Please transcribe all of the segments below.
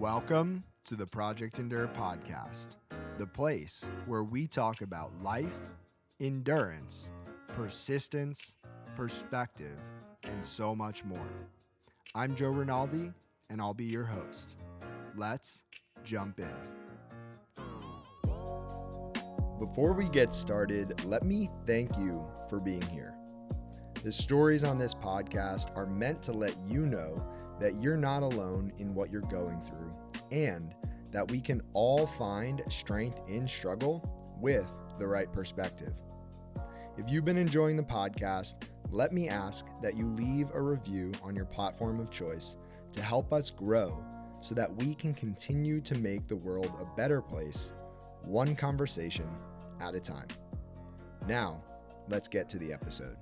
Welcome to the Project Endure podcast, the place where we talk about life, endurance, persistence, perspective, and so much more. I'm Joe Rinaldi, and I'll be your host. Let's jump in. Before we get started, let me thank you for being here. The stories on this podcast are meant to let you know that you're not alone in what you're going through and that we can all find strength in struggle with the right perspective. If you've been enjoying the podcast, let me ask that you leave a review on your platform of choice to help us grow so that we can continue to make the world a better place, one conversation at a time. Now, let's get to the episode.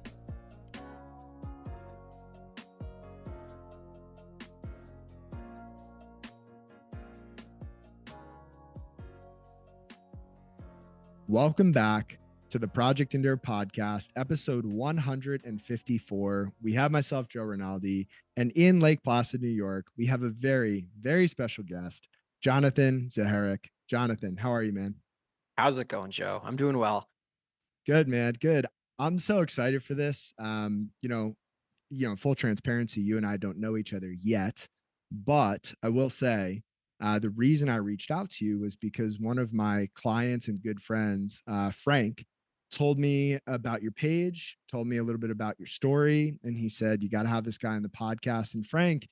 Welcome back to the Project Endure podcast, episode 154. We have myself, Joe Rinaldi, and in Lake Placid, New York, we have a very, very special guest, Jonathan Zaharek. Jonathan, how are you, man? How's it going, Joe? I'm doing well. Good, man. Good. I'm so excited for this. Full transparency, you and I don't know each other yet, but I will say the reason I reached out to you was because one of my clients and good friends, Frank, told me about your page, told me a little bit about your story, and he said, you got to have this guy on the podcast. And Frank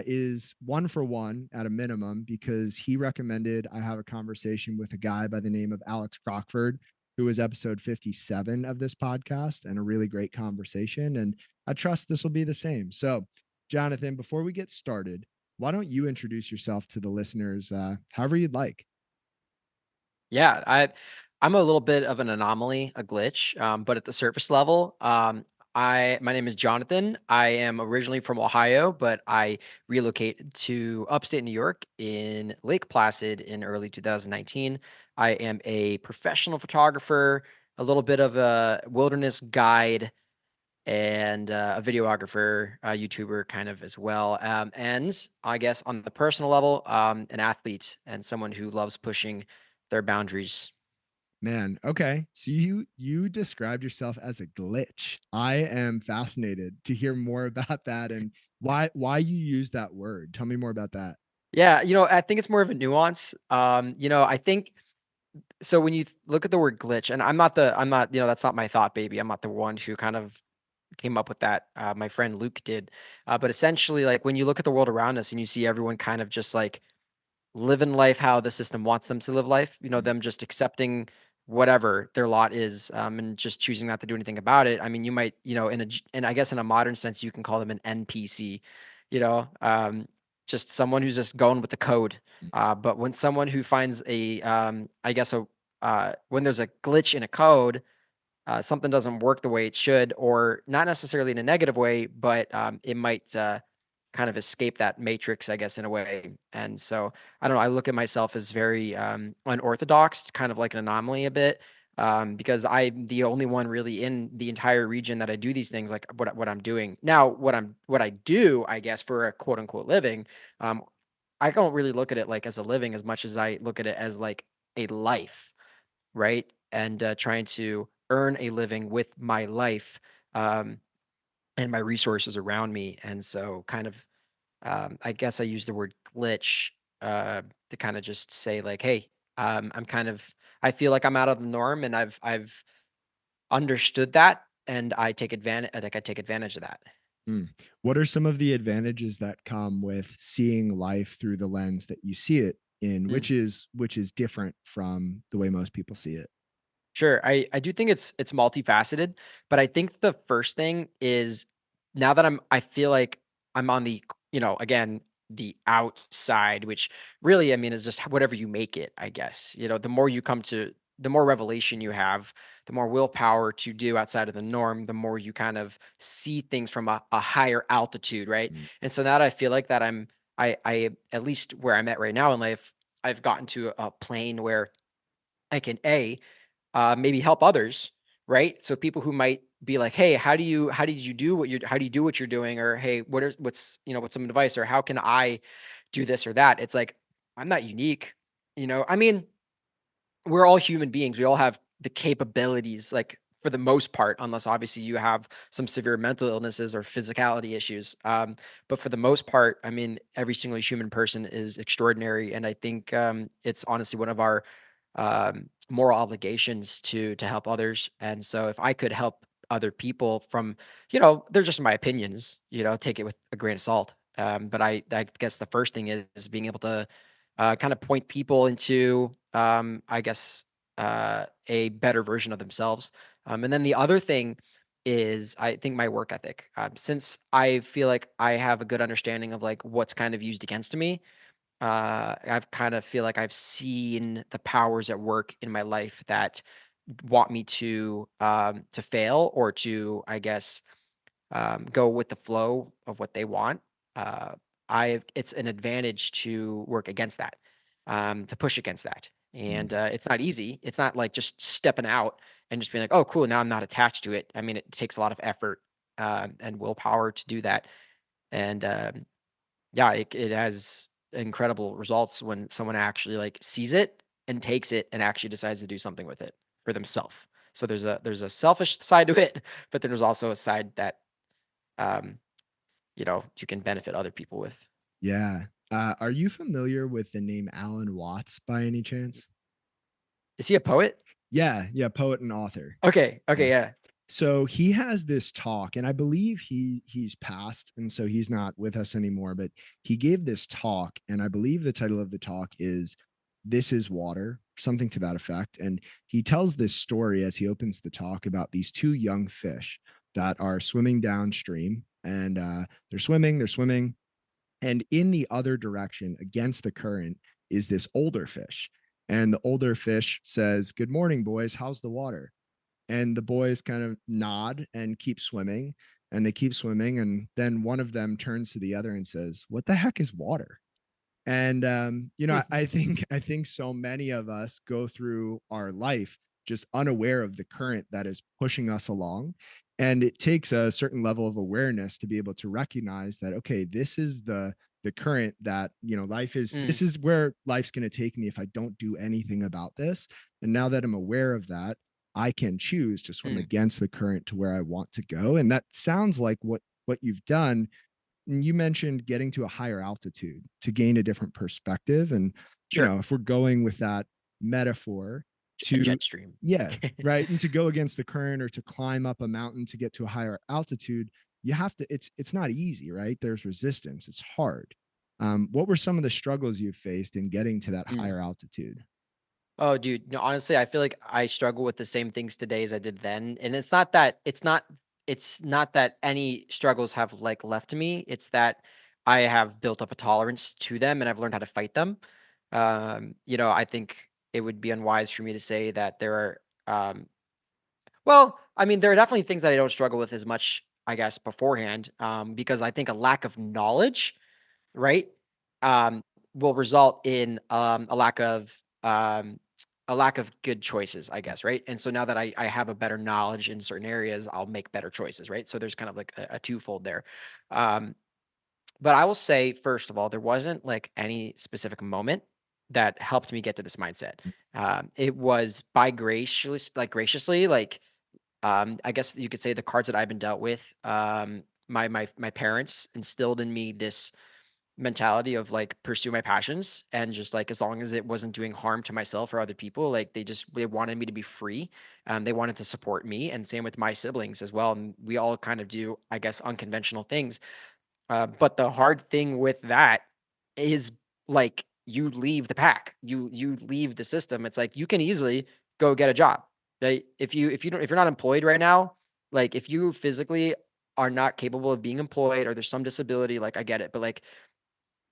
is one for one at a minimum because he recommended I have a conversation with a guy by the name of Alex Crockford, who was episode 57 of this podcast, and a really great conversation. And I trust this will be the same. So, Jonathan, before we get started, why don't you introduce yourself to the listeners however you'd like? Yeah, I'm a little bit of an anomaly, a glitch, but at the surface level, my name is Jonathan. I am originally from Ohio, but I relocated to upstate New York in Lake Placid in early 2019. I am a professional photographer, a little bit of a wilderness guide, and a videographer, a YouTuber kind of as well. And I guess on the personal level, an athlete and someone who loves pushing their boundaries. Man, okay. So you described yourself as a glitch. I am fascinated to hear more about that and why you use that word. Tell me more about that. Yeah, I think it's more of a nuance. I think so when you look at the word glitch, and I'm not, that's not my thought, baby. I'm not the one who kind of came up with that. My friend Luke did. But essentially, like when you look at the world around us and you see everyone kind of just like living life how the system wants them to live life, them just accepting whatever their lot is, and just choosing not to do anything about it. I mean, you might, and I guess in a modern sense, you can call them an NPC, you know, um, just someone who's just going with the code. But when someone who finds when there's a glitch in a code, something doesn't work the way it should, or not necessarily in a negative way, but it might kind of escape that matrix, I guess, in a way. And so I don't know. I look at myself as very unorthodox, kind of like an anomaly a bit, because I'm the only one really in the entire region that I do these things, like what I'm doing now. What I do, I guess, for a quote unquote living. Um, I don't really look at it like as a living as much as I look at it as like a life, right? And trying to earn a living with my life, um, and my resources around me. And so, kind of, I guess I use the word glitch to kind of just say like, hey, I feel like I'm out of the norm, and I've understood that, and I take advantage of that. Mm. What are some of the advantages that come with seeing life through the lens that you see it in, which is different from the way most people see it? Sure. I do think it's multifaceted, but I think the first thing is now that I feel like I'm on the, again, the outside, which really, I mean, is just whatever you make it, I guess. The more revelation you have, the more willpower to do outside of the norm, the more you kind of see things from a higher altitude, right? Mm. And so now that I feel like that I at least where I'm at right now in life, I've gotten to a plane where I can maybe help others, right? So people who might be like, "Hey, how do you do what you're doing?" Or, "Hey, what's some advice?" Or, "How can I do this or that?" It's like I'm not unique, you know? I mean, we're all human beings. We all have the capabilities, like for the most part, unless obviously you have some severe mental illnesses or physicality issues. But for the most part, I mean, every single human person is extraordinary, and I think it's honestly one of our moral obligations to help others. And so, if I could help other people from, they're just my opinions. Take it with a grain of salt. But I guess the first thing is being able to kind of point people into, I guess, a better version of themselves. And then the other thing is, I think, my work ethic. Since I feel like I have a good understanding of like what's kind of used against me, I've kind of feel like I've seen the powers at work in my life that want me to fail or to, I guess, go with the flow of what they want. Uh, it's an advantage to work against that, to push against that. And Mm. it's not easy. It's not like just stepping out and just being like, oh, cool, now I'm not attached to it. I mean, it takes a lot of effort and willpower to do that. And yeah, it has incredible results when someone actually like sees it and takes it and actually decides to do something with it for themselves. So there's a selfish side to it, but then there's also a side that um, you can benefit other people with. Yeah. Are you familiar with the name Alan Watts by any chance? Is he a poet? Yeah, yeah, poet and author. Okay, Yeah. okay, yeah. So he has this talk, and I believe he's passed, and so he's not with us anymore. But he gave this talk, and I believe the title of the talk is "This Is Water," something to that effect. And he tells this story as he opens the talk about these two young fish that are swimming downstream, and they're swimming, and in the other direction, against the current, is this older fish. And the older fish says, "Good morning, boys. How's the water?" And the boys kind of nod and keep swimming, and they keep swimming, and then one of them turns to the other and says, "What the heck is water?" And I think so many of us go through our life just unaware of the current that is pushing us along. And it takes a certain level of awareness to be able to recognize that, okay, this is the current that, life is, Mm, this is where life's going to take me if I don't do anything about this. And now that I'm aware of that, I can choose to swim mm, against the current to where I want to go. And that sounds like what you've done. And you mentioned getting to a higher altitude to gain a different perspective. And, sure. if we're going with that metaphor, Just a to, jet stream. yeah, right. And to go against the current or to climb up a mountain to get to a higher altitude, you have to, it's not easy, right? There's resistance, it's hard. What were some of the struggles you faced in getting to that Mm. higher altitude? Oh, dude, no, honestly, I feel like I struggle with the same things today as I did then. And it's not that any struggles have like left me. It's that I have built up a tolerance to them and I've learned how to fight them. I think it would be unwise for me to say that there are well, I mean, there are definitely things that I don't struggle with as much, I guess, beforehand, because I think a lack of knowledge, right, um, will result in um, a lack of good choices, I guess, right? And so now that I have a better knowledge in certain areas, I'll make better choices, right? So there's kind of like a twofold there. Um, but I will say, first of all, there wasn't like any specific moment that helped me get to this mindset. It was by graciously, like I guess you could say the cards that I've been dealt with, my parents instilled in me this mentality of like pursue my passions and just like as long as it wasn't doing harm to myself or other people, like they wanted me to be free. They wanted to support me, and same with my siblings as well. And we all kind of do, I guess, unconventional things. But the hard thing with that is like you leave the pack, you leave the system. It's like you can easily go get a job. Right? If you're not employed right now, like if you physically are not capable of being employed or there's some disability, like I get it. But like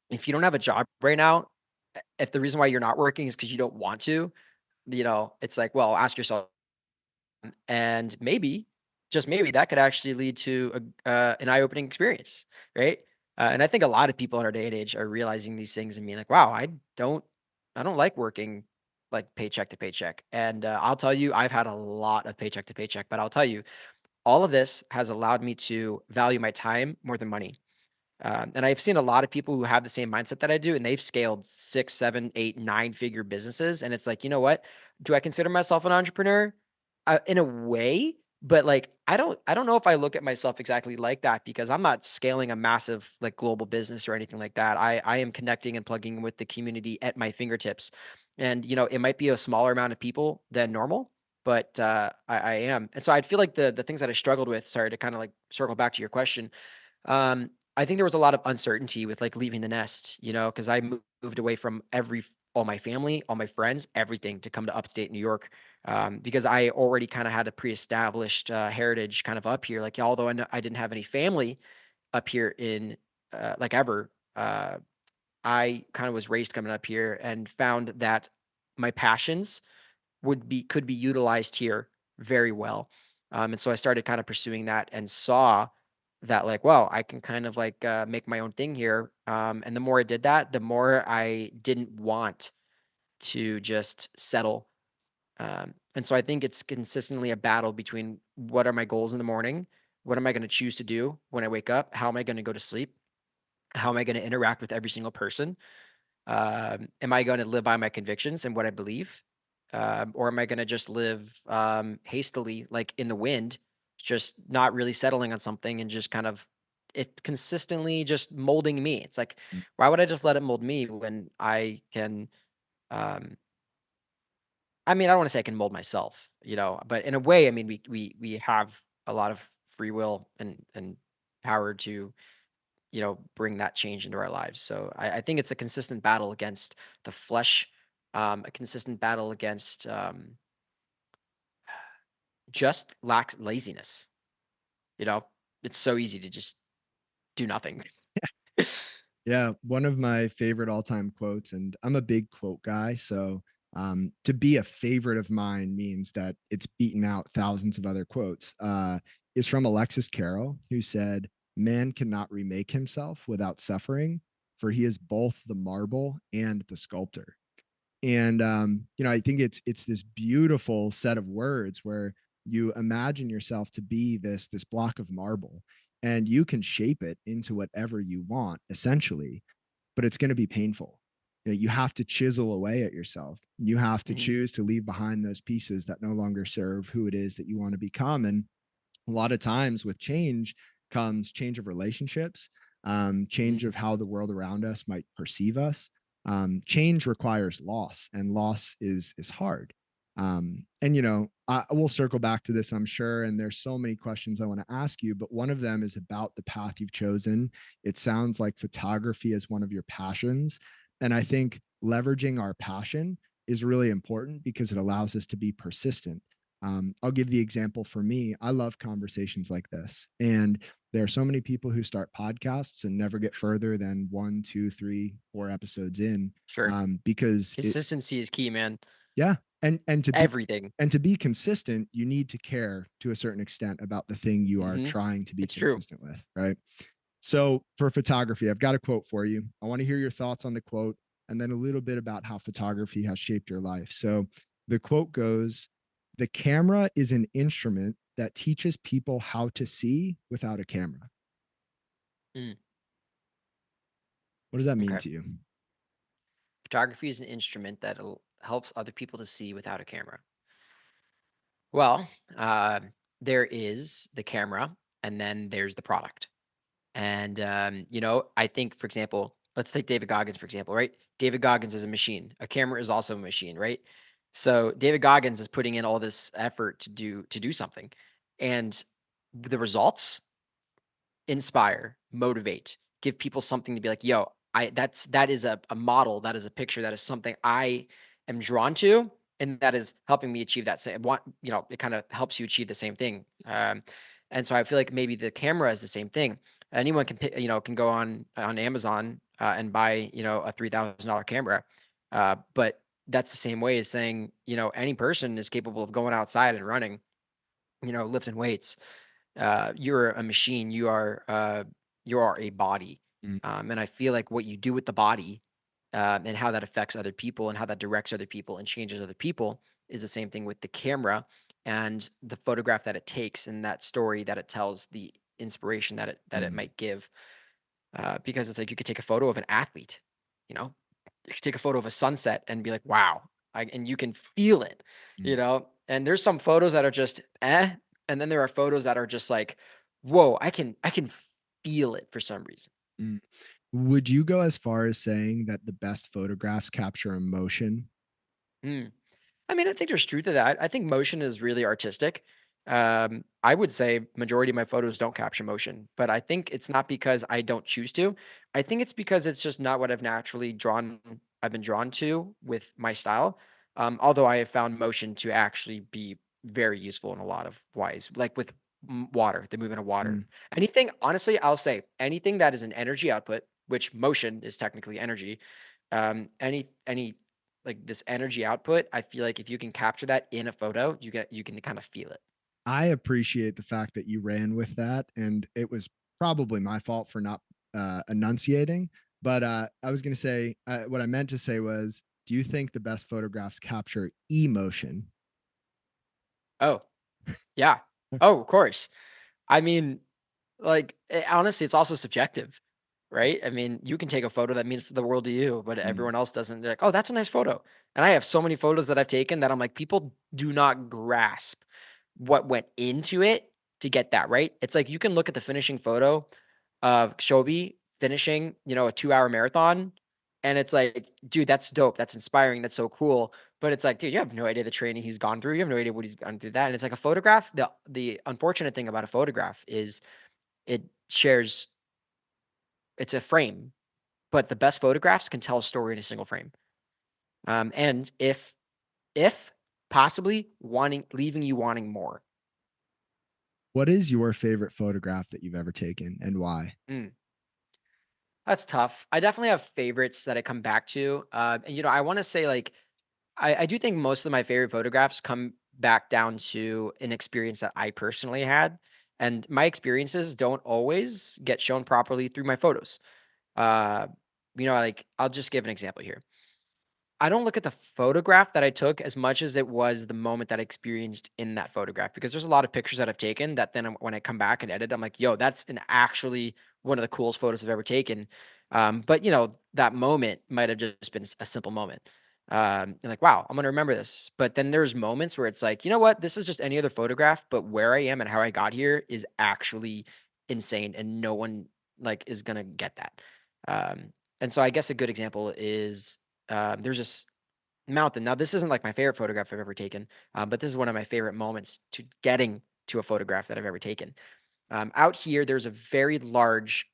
if you don't have a job right now, if the reason why you're not working is because you don't want to, it's like, well, ask yourself and maybe, just maybe, that could actually lead to an eye-opening experience, right? And I think a lot of people in our day and age are realizing these things and being like, "Wow, don't, I don't like working like paycheck to paycheck." And I'll tell you, I've had a lot of paycheck to paycheck, but I'll tell you, all of this has allowed me to value my time more than money. And I've seen a lot of people who have the same mindset that I do, and they've scaled 6, 7, 8, 9 figure businesses. And it's like, you know what? Do I consider myself an entrepreneur? In a way, but like I don't know if I look at myself exactly like that because I'm not scaling a massive like global business or anything like that. I am connecting and plugging with the community at my fingertips. And it might be a smaller amount of people than normal, but I am. And so I feel like the things that I struggled with, sorry to kind of like circle back to your question, I think there was a lot of uncertainty with like leaving the nest, because I moved away from all my family, all my friends, everything to come to upstate New York, because I already kind of had a pre-established heritage kind of up here. Like, although I didn't have any family up here in like ever, I kind of was raised coming up here and found that my passions could be utilized here very well. And so I started kind of pursuing that and saw that like, wow, I can kind of like make my own thing here. And the more I did that, the more I didn't want to just settle. And so I think it's consistently a battle between what are my goals in the morning? What am I going to choose to do when I wake up? How am I going to go to sleep? How am I going to interact with every single person? Am I going to live by my convictions and what I believe? Or am I going to just live hastily, like in the wind, just not really settling on something and just kind of it consistently just molding me? It's like, Mm. why would I just let it mold me when I can? I mean, I don't want to say I can mold myself, but in a way, I mean, we have a lot of free will and power to bring that change into our lives. So I think it's a consistent battle against the flesh, a consistent battle against just laziness. You know, it's so easy to just do nothing. Yeah, one of my favorite all-time quotes, and I'm a big quote guy, so, to be a favorite of mine means that it's beaten out thousands of other quotes, is from Alexis Carrel, who said, "Man cannot remake himself without suffering, for he is both the marble and the sculptor." And I think it's this beautiful set of words where you imagine yourself to be this block of marble, and you can shape it into whatever you want, essentially, but it's going to be painful. You have to chisel away at yourself. You have to Mhm, choose to leave behind those pieces that no longer serve who it is that you want to become. And a lot of times with change comes change of relationships, change mhm, of how the world around us might perceive us. Change requires loss, and loss is hard. And I will circle back to this, I'm sure. And there's so many questions I want to ask you, but one of them is about the path you've chosen. It sounds like photography is one of your passions, and I think leveraging our passion is really important because it allows us to be persistent. I'll give the example for me. I love conversations like this. And there are so many people who start podcasts and never get further than one, two, three, 4 episodes in, sure. because it, Consistency is key, man. yeah. And to be Everything. consistent, you need to care to a certain extent about the thing you are Mhm. trying to be It's true. consistent with, right? So for photography, I've got a quote for you. I want to hear your thoughts on the quote and then a little bit about how photography has shaped your life. So the quote goes, "The camera is an instrument that teaches people how to see without a camera." Mm, What does that mean okay. to you? Photography is an instrument that helps other people to see without a camera. Well, there is the camera, and then there's the product. And I think, for example, let's take David Goggins for example, right? David Goggins is a machine. A camera is also a machine, right? So David Goggins is putting in all this effort to do something, and the results inspire, motivate, give people something to be like, yo, that is a model, that is a picture, that is something I am drawn to, and that is helping me achieve that same want, it kind of helps you achieve the same thing. And so I feel like maybe the camera is the same thing. Anyone can can go on Amazon and buy, a $3,000 camera. But that's the same way as saying, any person is capable of going outside and running, lifting weights. You're a machine. You are a body, Mm, and I feel like what you do with the body, and how that affects other people, and how that directs other people and changes other people, is the same thing with the camera and the photograph that it takes and that story that it tells, the inspiration that it mm, might give. because it's like you could take a photo of an athlete, you know, you could take a photo of a sunset and be like, wow, and you can feel it, Mm, And there's some photos that are just and then there are photos that are just like, whoa, I can feel it for some reason. mm. Would you go as far as saying that the best photographs capture emotion? Mm. I mean, I think there's truth to that. I think motion is really artistic. I would say majority of my photos don't capture motion, but I think it's not because I don't choose to. I think it's because it's just not what I've been drawn to with my style. Although I have found motion to actually be very useful in a lot of ways, like with water, the movement of water. Mm. Anything, honestly, I'll say anything that is an energy output, which motion is technically energy. Any like this energy output, I feel like if you can capture that in a photo, you can kind of feel it. I appreciate the fact that you ran with that, and it was probably my fault for not enunciating. But I was going to say, what I meant to say was, do you think the best photographs capture emotion? Oh, yeah. Oh, of course. I mean, like, honestly, it's also subjective, right? I mean, you can take a photo that means the world to you, but Mm. everyone else doesn't. They're like, "Oh, that's a nice photo." And I have so many photos that I've taken that I'm like, people do not grasp what went into it to get that, right? It's like you can look at the finishing photo of Shobi finishing, a 2-hour marathon, and it's like, dude, that's dope. That's inspiring. That's so cool. But it's like, dude, you have no idea the training he's gone through. You have no idea what he's gone through that. And it's like a photograph. The unfortunate thing about a photograph is it shares it's a frame, but the best photographs can tell a story in a single frame. And if possibly wanting leaving you wanting more. What is your favorite photograph that you've ever taken and why? Mm, that's tough. I definitely have favorites that I come back to. And I want to say like I do think most of my favorite photographs come back down to an experience that I personally had. And my experiences don't always get shown properly through my photos. Uh, like I'll just give an example here. I don't look at the photograph that I took as much as it was the moment that I experienced in that photograph because there's a lot of pictures that I've taken that then when I come back and edit, I'm like, yo, that's an actually one of the coolest photos I've ever taken. But that moment might have just been a simple moment. And like, wow, I'm gonna remember this. But then there's moments where it's like, you know what, this is just any other photograph, but where I am and how I got here is actually insane, and no one like is gonna get that. Um, and so I guess a good example is there's this mountain. Now, this isn't like my favorite photograph I've ever taken, but this is one of my favorite moments to getting to a photograph that I've ever taken. Out here, there's a very large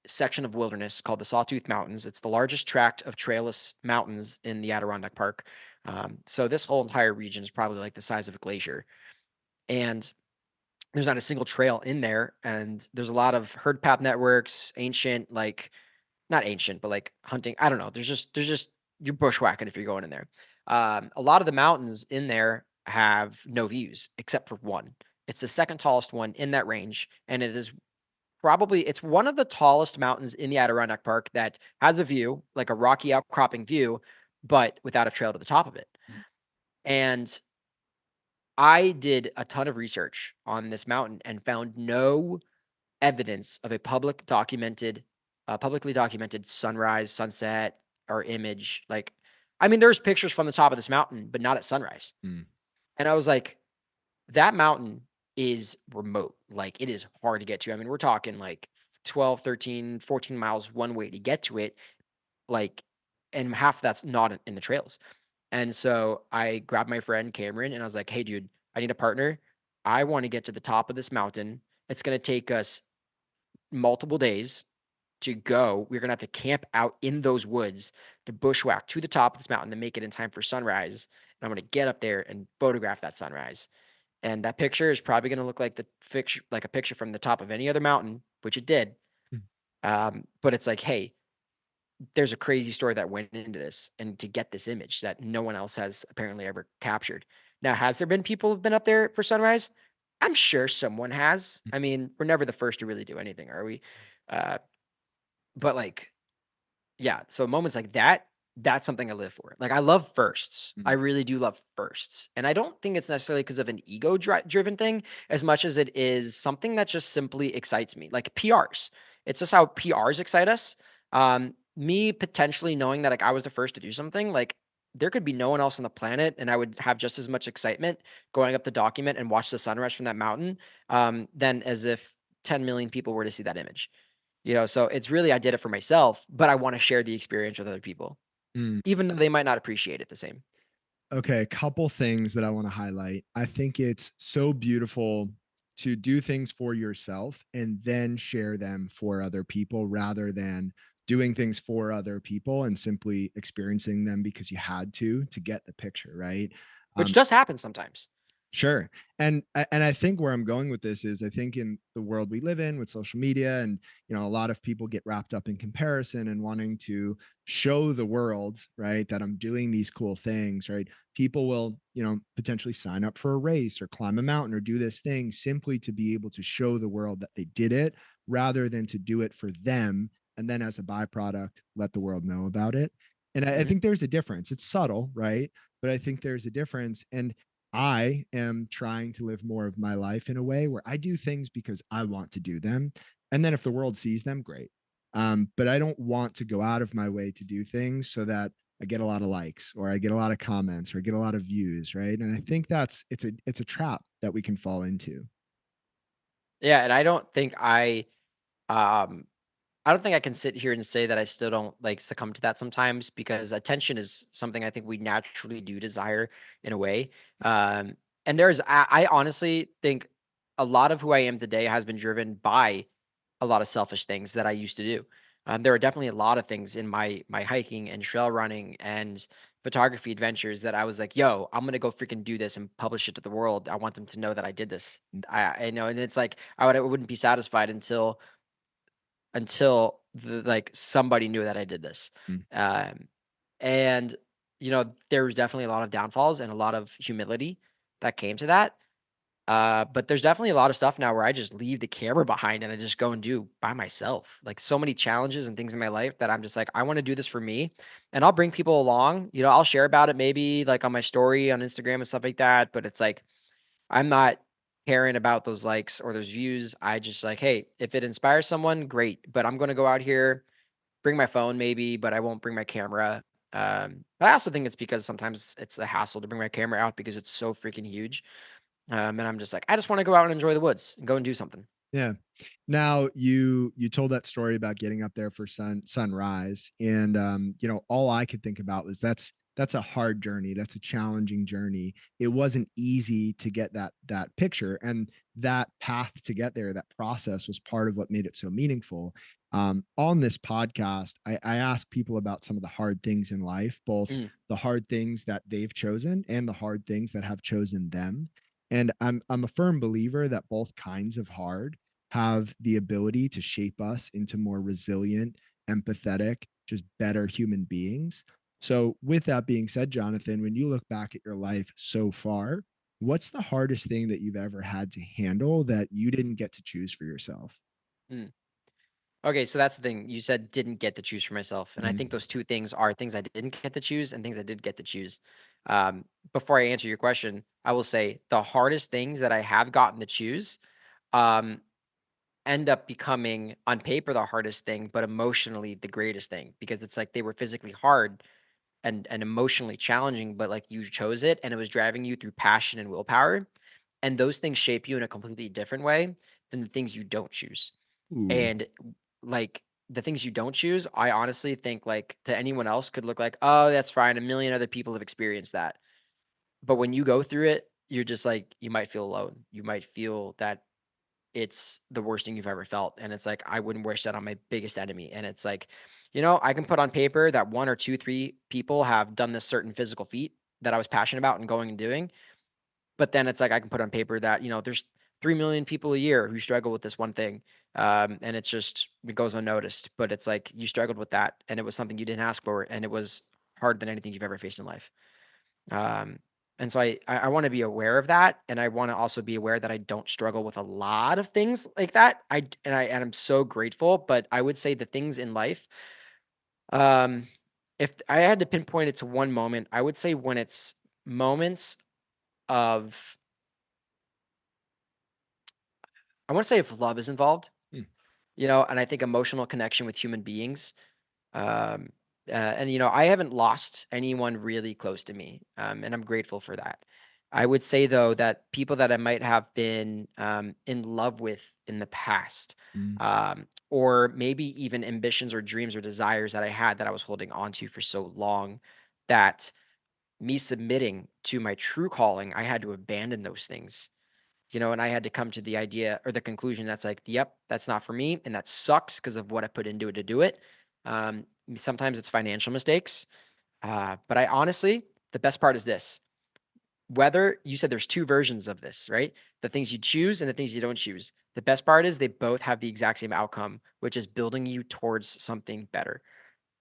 section of wilderness called the Sawtooth Mountains. It's the largest tract of trailless mountains in the Adirondack Park. So this whole entire region is probably like the size of a glacier, and there's not a single trail in there. And there's a lot of herd path networks, ancient like not ancient, but like hunting. I don't know. There's just you're bushwhacking if you're going in there. A lot of the mountains in there have no views except for one. It's the second tallest one in that range, and it's one of the tallest mountains in the Adirondack Park that has a view, like a rocky outcropping view, but without a trail to the top of it. And I did a ton of research on this mountain and found no evidence of a publicly documented sunrise, sunset, or image. Like, I mean, there's pictures from the top of this mountain, but not at sunrise. Mm. And I was like, that mountain is remote. Like, it is hard to get to. I mean, we're talking like 12, 13, 14 miles one way to get to it. Like, and half of that's not in the trails. And so I grabbed my friend Cameron and I was like, hey, dude, I need a partner. I want to get to the top of this mountain. It's going to take us multiple days to go. We're gonna have to camp out in those woods to bushwhack to the top of this mountain to make it in time for sunrise. And I'm gonna get up there and photograph that sunrise. And that picture is probably gonna look like like a picture from the top of any other mountain, which it did. Mm. But it's like, hey, there's a crazy story that went into this, and to get this image that no one else has apparently ever captured. Now, has there been people who've been up there for sunrise? I'm sure someone has. I mean, we're never the first to really do anything, are we? Uh, but like, yeah, so moments like that, that's something I live for. Like, I love firsts. I Mm. really do love firsts. And I don't think it's necessarily because of an driven thing as much as it is something that just simply excites me, like PRs. It's just how PRs excite us. Me potentially knowing that like I was the first to do something, like there could be no one else on the planet, and I would have just as much excitement going up the document and watch the sunrise from that mountain, than as if 10 million people were to see that image. So it's really I did it for myself, but I want to share the experience with other people, Mm. even though they might not appreciate it the same. Okay, a couple things that I want to highlight. I think it's so beautiful to do things for yourself and then share them for other people rather than doing things for other people and simply experiencing them because you had to get the picture, right? Which Um, does happen sometimes. Sure. And I think where I'm going with this is I think in the world we live in with social media and a lot of people get wrapped up in comparison and wanting to show the world, right, that I'm doing these cool things, right? People will, potentially sign up for a race or climb a mountain or do this thing simply to be able to show the world that they did it rather than to do it for them and then as a byproduct let the world know about it. And I Mhm. think there's a difference. It's subtle, right? But I think there's a difference. And I am trying to live more of my life in a way where I do things because I want to do them. And then if the world sees them, great. But I don't want to go out of my way to do things so that I get a lot of likes or I get a lot of comments or I get a lot of views, right? And I think it's a trap that we can fall into. Yeah, and um I don't think I can sit here and say that I still don't like succumb to that sometimes because attention is something I think we naturally do desire in a way. Um, and I honestly think a lot of who I am today has been driven by a lot of selfish things that I used to do. There are definitely a lot of things in my hiking and trail running and photography adventures that I was like, "Yo, I'm gonna go freaking do this and publish it to the world. I want them to know that I did this." I know, and it's like I wouldn't be satisfied until somebody knew that I did this. Mm. Um, and there was definitely a lot of downfalls and a lot of humility that came to that. But there's definitely a lot of stuff now where I just leave the camera behind and I just go and do by myself. Like so many challenges and things in my life that I'm just like, I want to do this for me. And I'll bring people along. I'll share about it maybe like on my story on Instagram and stuff like that. But it's like I'm not caring about those likes or those views. I just like, hey, if it inspires someone, great. But I'm gonna go out here, bring my phone maybe, but I won't bring my camera. But I also think it's because sometimes it's a hassle to bring my camera out because it's so freaking huge. And I'm just like, I just want to go out and enjoy the woods and go and do something. Yeah. Now you told that story about getting up there for sunrise, and all I could think about was that's a hard journey. That's a challenging journey. It wasn't easy to get that picture, and that path to get there, that process was part of what made it so meaningful. On this podcast, I ask people about some of the hard things in life, both Mm, the hard things that they've chosen and the hard things that have chosen them. And I'm a firm believer that both kinds of hard have the ability to shape us into more resilient, empathetic, just better human beings. So, with that being said, Jonathan, when you look back at your life so far, what's the hardest thing that you've ever had to handle that you didn't get to choose for yourself? mm. Okay, so that's the thing. You said didn't get to choose for myself, and I think Mhm. those two things are things I didn't get to choose and things I did get to choose. Before I answer your question, I will say the hardest things that I have gotten to choose um, end up becoming on paper the hardest thing, but emotionally the greatest thing because it's like they were physically hard and emotionally challenging, but like you chose it and it was driving you through passion and willpower. And those things shape you in a completely different way than the things you don't choose. Ooh. And like the things you don't choose, I honestly think like to anyone else could look like, oh, that's fine. A million other people have experienced that. But when you go through it, you're just like, you might feel alone. You might feel that it's the worst thing you've ever felt. And it's like, I wouldn't wish that on my biggest enemy. And it's like, I can put on paper that one or two, three people have done this certain physical feat that I was passionate about and going and doing. But then it's like I can put on paper that, there's 3 million people a year who struggle with this one thing. And it goes unnoticed. But it's like you struggled with that and it was something you didn't ask for. And it was harder than anything you've ever faced in life. Um, and so I want to be aware of that, and I want to also be aware that I don't struggle with a lot of things like that. And I'm so grateful, but I would say the things in life, um, if I had to pinpoint it to one moment, I would say when it's moments of, I want to say if love is involved, Hmm. and I think emotional connection with human beings. Um, and I haven't lost anyone really close to me, and I'm grateful for that. I would say though that people that I might have been in love with in the past, Mm, or maybe even ambitions or dreams or desires that I had that I was holding on to for so long, that me submitting to my true calling, I had to abandon those things. And I had to come to the idea or the conclusion that's like, yep, that's not for me. And that sucks because of what I put into it to do it. Sometimes it's financial mistakes. But I honestly, the best part is this. Whether you said there's two versions of this, right? The things you choose and the things you don't choose. The best part is they both have the exact same outcome, which is building you towards something better.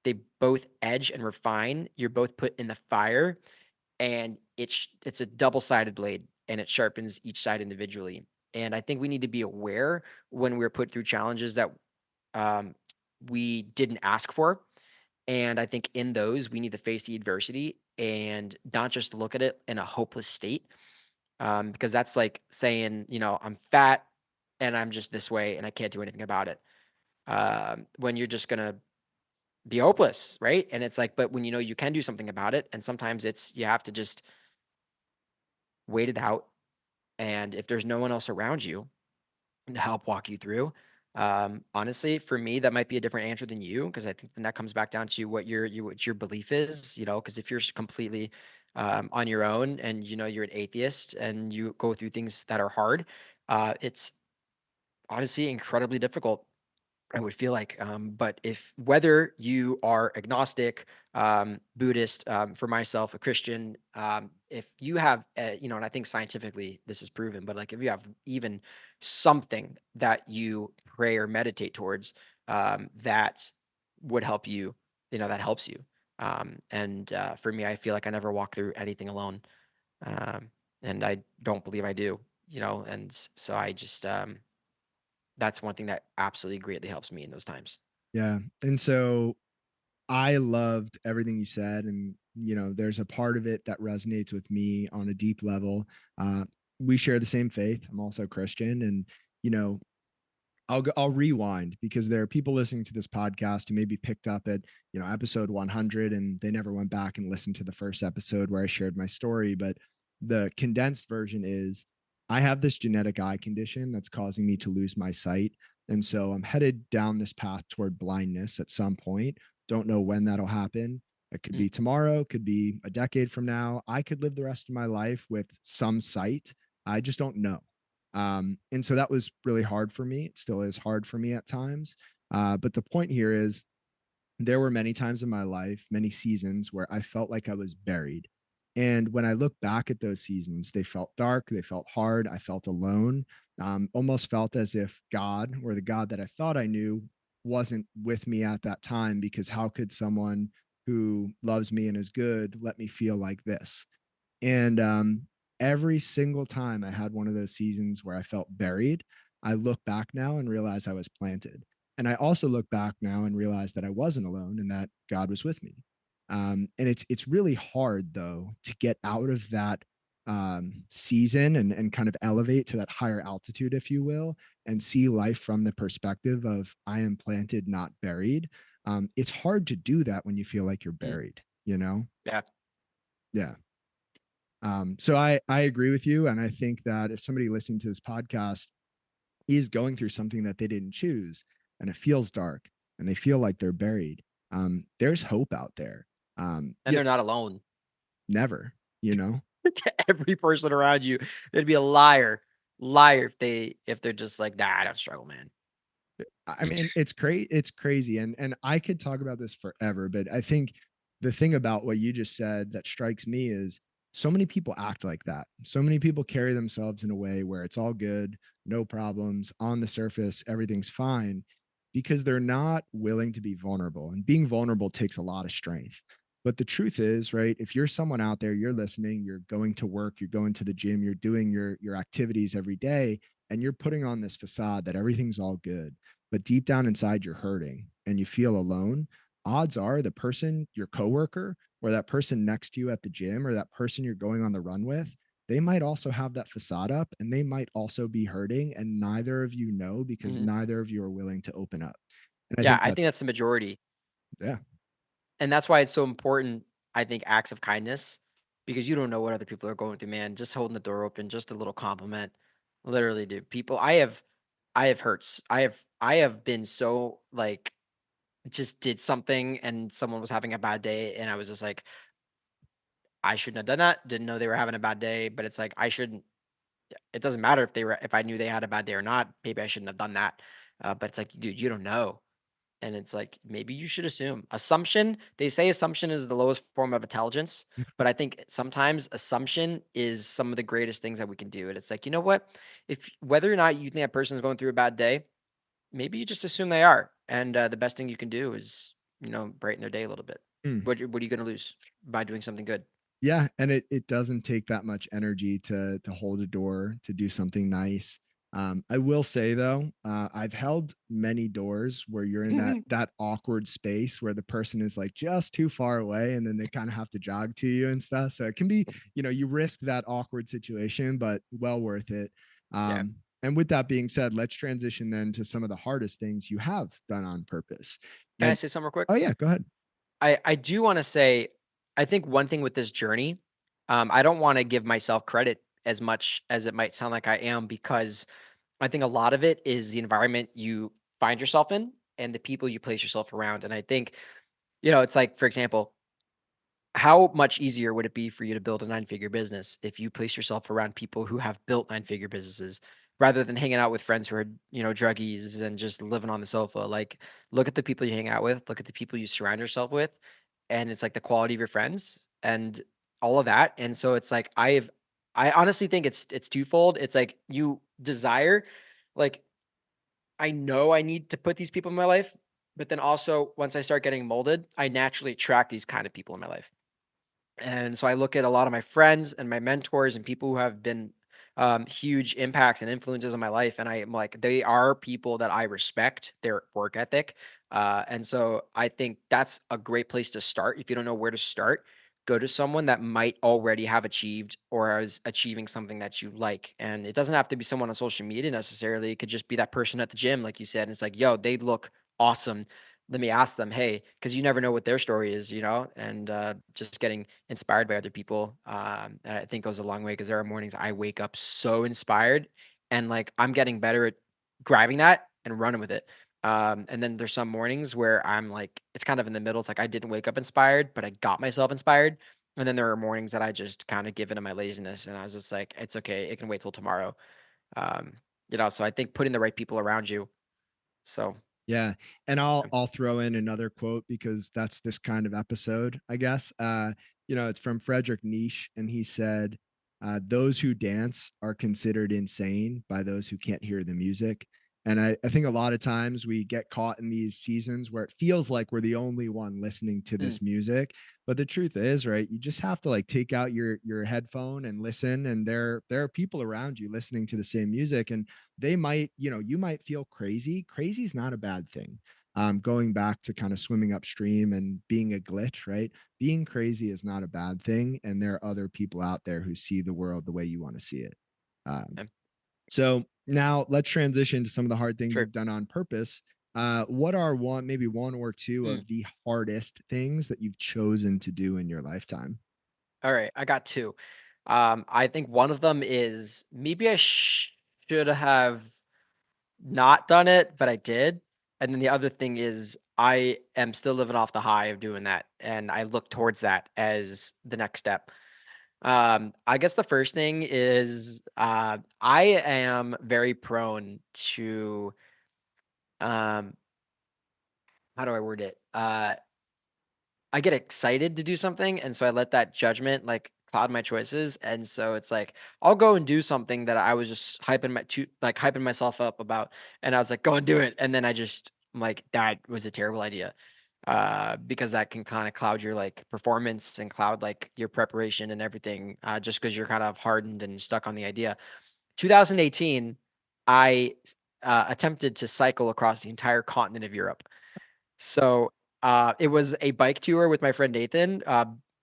They both edge and refine. You're both put in the fire, and it's a double-sided blade, and it sharpens each side individually. And I think we need to be aware when we're put through challenges that um, we didn't ask for. And I think in those we need to face the adversity and not just look at it in a hopeless state, because that's like saying, I'm fat and I'm just this way and I can't do anything about it. When you're just gonna be hopeless, right? And it's like, but when you can do something about it, and sometimes it's you have to just wait it out. And if there's no one else around you to help walk you through, honestly, for me, that might be a different answer than you, because I think then that comes back down to what your belief is. Because if you're completely on your own and you're an atheist and you go through things that are hard, it's honestly incredibly difficult, I would feel like. But if whether you are agnostic, Buddhist, for myself, a Christian, if you have, and I think scientifically this is proven, but like if you have even something that you pray or meditate towards, that would help you, that helps you. And for me, I feel like I never walk through anything alone, um, and I don't believe I do. And so I just that's one thing that absolutely greatly helps me in those times. yeah, and so I loved everything you said, and there's a part of it that resonates with me on a deep level. Uh, we share the same faith. I'm also Christian, and you know, I'll rewind because there are people listening to this podcast who maybe picked up at episode 100 and they never went back and listened to the first episode where I shared my story. But the condensed version is I have this genetic eye condition that's causing me to lose my sight, and so I'm headed down this path toward blindness at some point. Don't know when that'll happen. It could Mm, be tomorrow, could be a decade from now. I could live the rest of my life with some sight. I just don't know. And so that was really hard for me. It still is hard for me at times. But the point here is there were many times in my life, many seasons where I felt like I was buried. And when I look back at those seasons, they felt dark, they felt hard, I felt alone, almost felt as if God or the God that I thought I knew wasn't with me at that time because how could someone who loves me and is good let me feel like this? And every single time I had one of those seasons where I felt buried, I look back now and realize I was planted. And I also look back now and realize that I wasn't alone and that God was with me. And it's really hard though to get out of that season and kind of elevate to that higher altitude, if you will, and see life from the perspective of I am planted, not buried. It's hard to do that when you feel like you're mm, buried, you know? yeah. Yeah. So I agree with you, and I think that if somebody listening to this podcast is going through something that they didn't choose, and it feels dark, and they feel like they're buried, there's hope out there. And Yeah, they're not alone. never, you know. To every person around you, they'd be a liar if they're just like, nah, I don't struggle, man. I mean, it's crazy, and I could talk about this forever, but I think the thing about what you just said that strikes me is so many people act like that. So many people carry themselves in a way where it's all good, no problems, on the surface, everything's fine because they're not willing to be vulnerable. And being vulnerable takes a lot of strength. But the truth is, right, if you're someone out there, you're listening, you're going to work, you're going to the gym, you're doing your activities every day, and you're putting on this facade that everything's all good, but deep down inside you're hurting and you feel alone, odds are the person, your coworker, or that person next to you at the gym, or that person you're going on the run with, they might also have that facade up and they might also be hurting, and neither of you know because Mhm. neither of you are willing to open up. And I Yeah, think I think that's that's the majority, yeah. and that's why it's so important, I think, acts of kindness, because you don't know what other people are going through, man. Just holding the door open, just a little compliment. Literally, dude, people I have hurts. I have been so, like, just did something and someone was having a bad day and I was just like, "I shouldn't have done that." Didn't know they were having a bad day, but it's like, I shouldn't it doesn't matter if I knew they had a bad day or not, maybe I shouldn't have done that. But it's like, dude, you don't know. And it's like, maybe you should assume. Assumption, they say assumption is the lowest form of intelligence, but I think sometimes assumption is some of the greatest things that we can do. And it's like, you know what? If whether or not you think that person is going through a bad day, maybe you just assume they are. And the best thing you can do is, brighten their day a little bit. Mm. What are you going to lose by doing something good? Yeah, and it doesn't take that much energy to hold a door, to do something nice. I will say though, I've held many doors where you're in that awkward space where the person is like just too far away, and then they kind of have to jog to you and stuff. So it can be, you risk that awkward situation, but well worth it. Yeah. And with that being said, let's transition then to some of the hardest things you have done on purpose. Can I And say something real quick? oh yeah, go ahead. I do wanna say, I think one thing with this journey, I don't wanna give myself credit as much as it might sound like I am, because I think a lot of it is the environment you find yourself in and the people you place yourself around, and I think, it's like, for example, how much easier would it be for you to build a nine-figure business if you place yourself around people who have built nine-figure businesses rather than hanging out with friends who are, druggies and just living on the sofa? Like, look at the people you hang out with, look at the people you surround yourself with, and it's like the quality of your friends and all of that. And so it's like I honestly think it's twofold. It's like you desire, like, I know I need to put these people in my life, but then also once I start getting molded, I naturally attract these kind of people in my life. And so I look at a lot of my friends and my mentors and people who have been huge impacts and influences on my life. And I am like, they are people that I respect their work ethic. And so I think that's a great place to start. If you don't know where to start, go to someone that might already have achieved or is achieving something that you like. And it doesn't have to be someone on social media necessarily. It could just be that person at the gym, like you said. And it's like, yo, they look awesome. Let me ask them, hey, because you never know what their story is, and just getting inspired by other people, and I think goes a long way, because there are mornings I wake up so inspired, and, like, I'm getting better at grabbing that and running with it. And then there's some mornings where I'm like, it's kind of in the middle. It's like I didn't wake up inspired, but I got myself inspired. And then there are mornings that I just kind of give into my laziness, and I was just like, it's okay, it can wait till tomorrow. Um, so I think putting the right people around you. So Yeah, and I'll yeah. I'll throw in another quote because that's this kind of episode, I guess. It's from Frederick Nietzsche, and he said, "Those who dance are considered insane by those who can't hear the music." And I think a lot of times we get caught in these seasons where it feels like we're the only one listening to Mm, this music, but the truth is, right? You just have to like take out your headphone and listen, and there are people around you listening to the same music, and they might, you might feel crazy. Crazy is not a bad thing. Going back to kind of swimming upstream and being a glitch, right? Being crazy is not a bad thing. And there are other people out there who see the world the way you want to see it. Um, yeah, so now let's transition to some of the hard things sure. you've done on purpose. What are maybe one or two Mm. of the hardest things that you've chosen to do in your lifetime? All right, I got two. I think one of them is maybe I should have not done it, but I did. And then the other thing is I am still living off the high of doing that, and I look towards that as the next step. I guess the first thing is I am very prone to um, how do I word it? I get excited to do something, and so I let that judgment, like, cloud my choices, and so it's like, I'll go and do something that I was just hyping myself up about, and I was like, "Go and do it," and then I'm like, "That was a terrible idea," because that can kinda cloud your, like, performance and cloud, like, your preparation and everything, just because 'cause you're kind of hardened and stuck on the idea. 2018, I attempted to cycle across the entire continent of Europe. So, it was a bike tour with my friend Nathan,